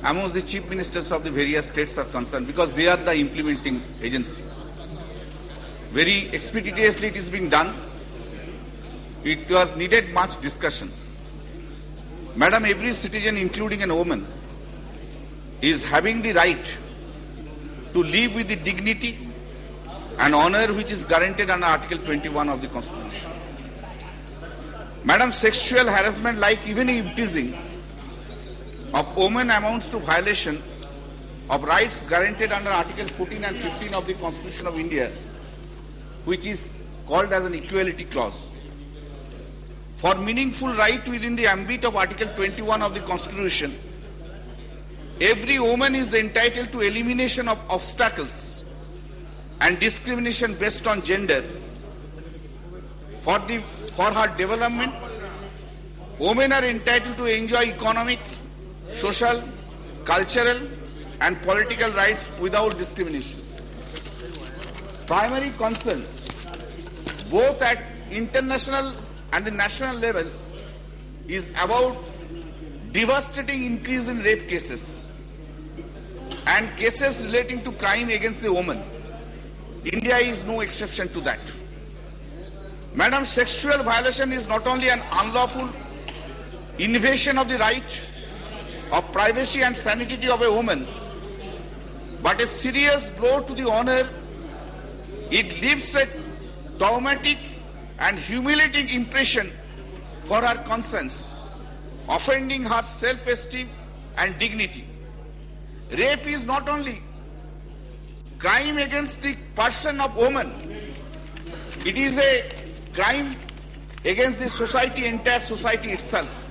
amongst the chief ministers of the various states are concerned, because they are the implementing agency. Very expeditiously it is being done. It was needed much discussion. Madam, every citizen, including a woman, is having the right to live with the dignity and honor which is guaranteed under Article 21 of the Constitution. Madam, sexual harassment, like even teasing of women, amounts to violation of rights guaranteed under Article 14 and 15 of the Constitution of India, which is called as an equality clause. For meaningful right within the ambit of Article 21 of the Constitution, every woman is entitled to elimination of obstacles and discrimination based on gender. For her development, women are entitled to enjoy economic, social, cultural and political rights without discrimination. Primary concern, both at international and the national level, is about devastating increase in rape cases and cases relating to crime against the woman. India is no exception to that. Madam, sexual violation is not only an unlawful invasion of the right of privacy and sanity of a woman, but a serious blow to the honor. It leaves a traumatic and humiliating impression for her conscience, offending her self-esteem and dignity. Rape is not only crime against the person of woman, it is a crime against the society, entire society itself.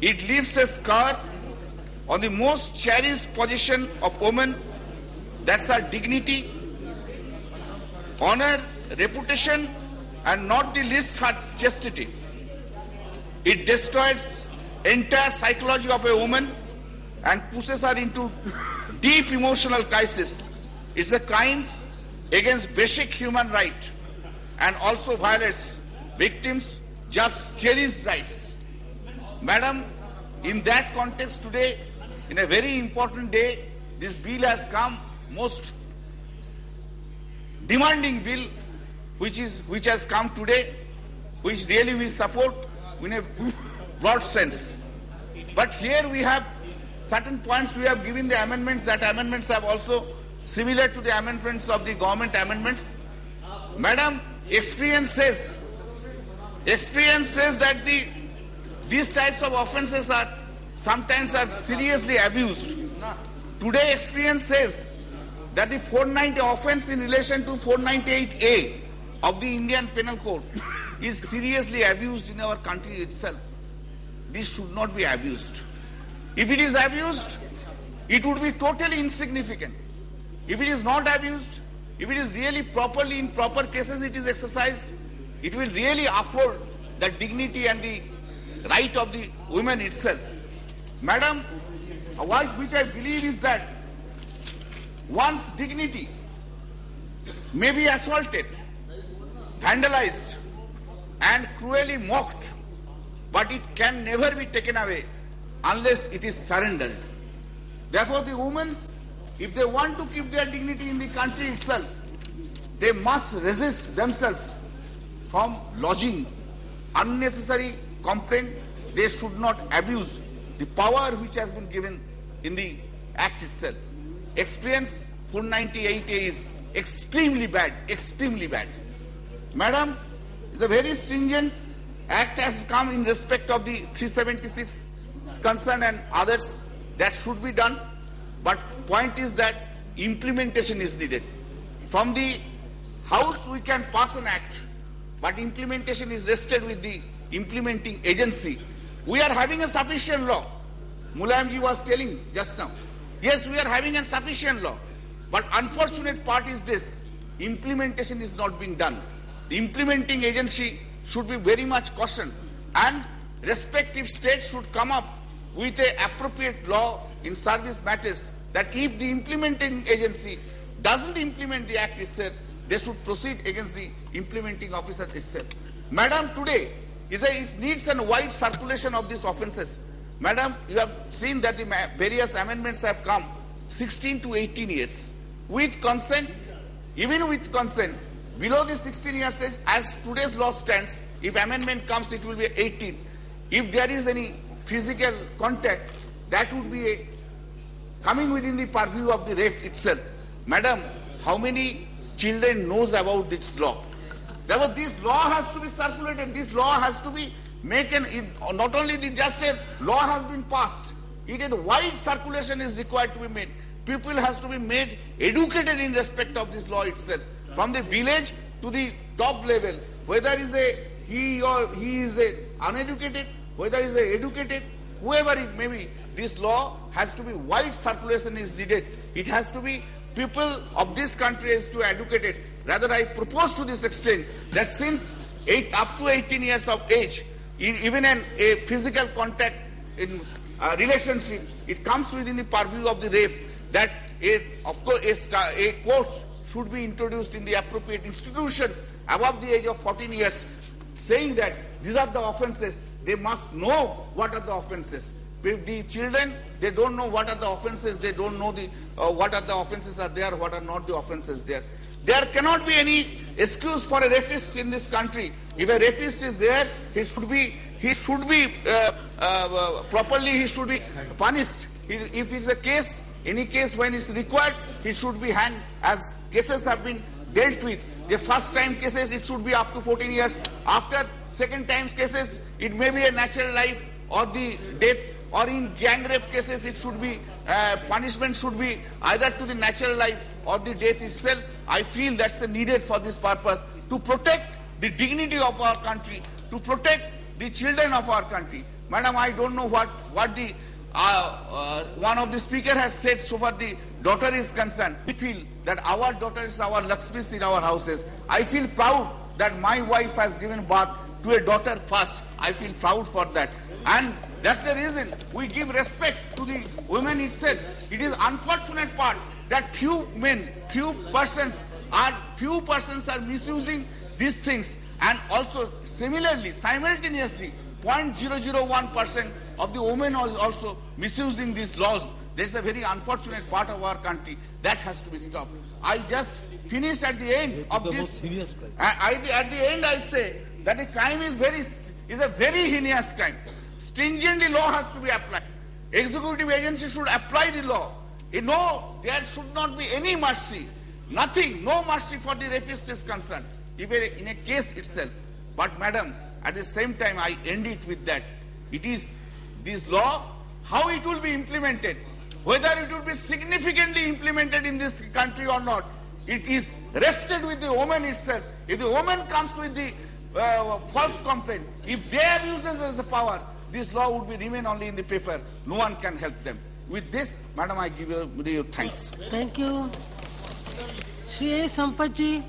It leaves a scar on the most cherished possession of woman, that's her dignity, honor, reputation, and not the least her chastity. It destroys entire psychology of a woman and pushes her into deep emotional crisis. It's a crime against basic human right and also violates victims' just cherished rights. Madam, in that context today, in a very important day, this bill has come, most demanding bill which has come today, which really we support in a broad sense. But here we have certain points, we have given the amendments. That amendments have also similar to the amendments of the government amendments. Madam, experience says that these types of offences are sometimes seriously abused. Today experience says that the 490 offence in relation to 498A of the Indian Penal Code is seriously abused in our country itself. This should not be abused. If it is abused, it would be totally insignificant. If it is not abused, if it is really properly, in proper cases it is exercised, it will really afford the dignity and the right of the women itself. Madam, which I believe is that one's dignity may be assaulted, vandalized and cruelly mocked, but it can never be taken away unless it is surrendered. Therefore, the women, if they want to keep their dignity in the country itself, they must resist themselves from lodging unnecessary complaint. They should not abuse the power which has been given in the Act itself. Experience 498A is extremely bad, extremely bad. Madam, it's a very stringent Act has come in respect of the 376 concern and others that should be done. But point is that implementation is needed. From the House we can pass an Act, but implementation is rested with the implementing agency. We are having a sufficient law. Mulayamji was telling just now. Yes, we are having a sufficient law. But unfortunate part is this, implementation is not being done. The implementing agency should be very much cautioned, and respective states should come up with an appropriate law in service matters, that if the implementing agency doesn't implement the Act itself, they should proceed against the implementing officer itself. Madam, today it needs a wide circulation of these offences. Madam, you have seen that the various amendments have come 16 to 18 years. With consent, even with consent, below the 16 years age, as today's law stands, if amendment comes, it will be 18. If there is any physical contact, that would be coming within the purview of the rape itself. Madam, how many children knows about this law? Therefore, this law has to be circulated. This law has to be not only the just a law has been passed, it is wide circulation is required to be made. People has to be made educated in respect of this law itself, from the village to the top level, whether he is a uneducated, whether he is a educated, whoever it may be. This law has to be wide circulation is needed. It has to be people of this country is to educate it. Rather, I propose to this extent that since up to 18 years of age, even a physical contact in relationship, it comes within the purview of the rape, that of course a course should be introduced in the appropriate institution above the age of 14 years, saying that these are the offences. They must know what are the offences. If the children, they don't know what are the offences, they don't know what are the offences are there, what are not the offences there. There cannot be any excuse for a rapist in this country. If a rapist is there, he should be properly, he should be punished. If it's a case, any case when it's required, he should be hanged, as cases have been dealt with. The first time cases, it should be up to 14 years. After second times cases, it may be a natural life or the death. Or in gang rape cases, it should be, punishment should be either to the natural life or the death itself. I feel that's needed for this purpose, to protect the dignity of our country, to protect the children of our country. Madam, I don't know what the one of the speaker has said so far the daughter is concerned. We feel that our daughter is our Lakshmis in our houses. I feel proud that my wife has given birth to a daughter first. I feel proud for that. And that's the reason we give respect to the women itself. It is unfortunate part that few persons are misusing these things, and also similarly, simultaneously, 0.001% of the women are also misusing these laws. That's a very unfortunate part of our country. That has to be stopped. I just finish at the end of this. At the end, I say that the crime is a very heinous crime. Stringently law has to be applied. Executive agency should apply the law. No, there should not be any mercy. Nothing, no mercy for the rapist is concerned, even in a case itself. But madam, at the same time, I end it with that. It is this law, how it will be implemented, whether it will be significantly implemented in this country or not, it is rested with the woman itself. If the woman comes with the false complaint, if they abuses as the power, this law would remain only in the paper. No one can help them. With this, madam, I give you thanks. Thank you. Shri Sampath ji.